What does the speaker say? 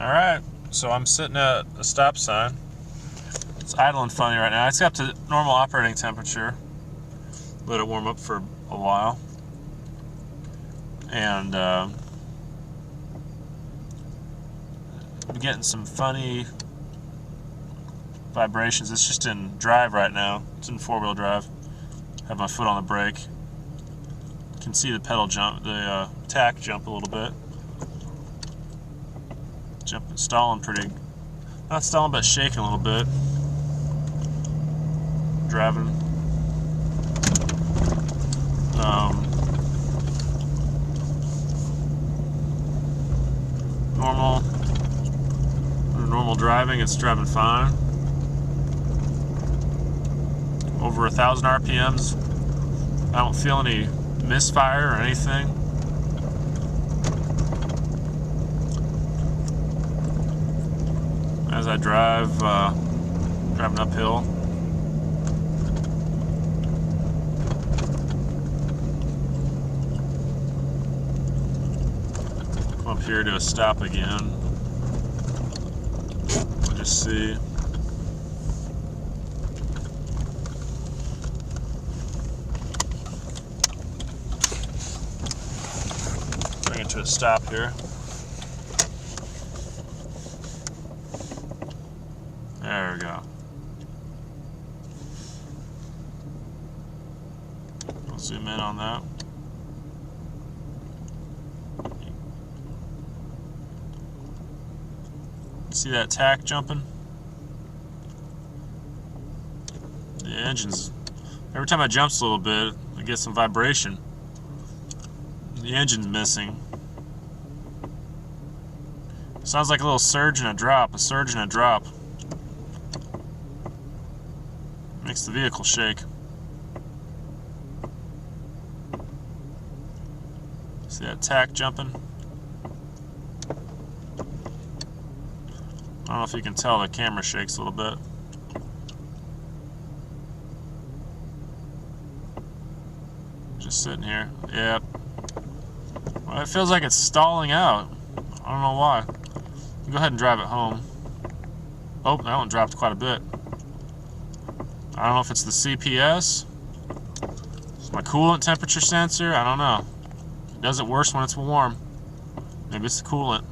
Alright, so I'm sitting at a stop sign. It's idling funny right now. It's up to normal operating temperature. Let it warm up for a while. And I'm getting some funny vibrations. It's just in drive right now. It's in four-wheel drive. Have my foot on the brake. You can see the pedal jump, the tack jump a little bit. Jumping, stalling pretty, not stalling but shaking a little bit. Driving. Normal driving, it's driving fine. Over 1,000 RPMs. I don't feel any misfire or anything. As I drive, driving uphill. Come up here to a stop again. We'll just see. Bring it to a stop here. There we go. I'll zoom in on that. See that tack jumping? The engine's, every time it jumps a little bit, I get some vibration. The engine's missing. Sounds like a little surge and a drop, Makes the vehicle shake. See that tack jumping? I don't know if you can tell, the camera shakes a little bit. Just sitting here. Yep. Well, it feels like it's stalling out. I don't know why. Go ahead and drive it home. Oh, that one dropped quite a bit. I don't know if it's the CPS. It's my coolant temperature sensor. I don't know. It does it worse when it's warm. Maybe it's the coolant.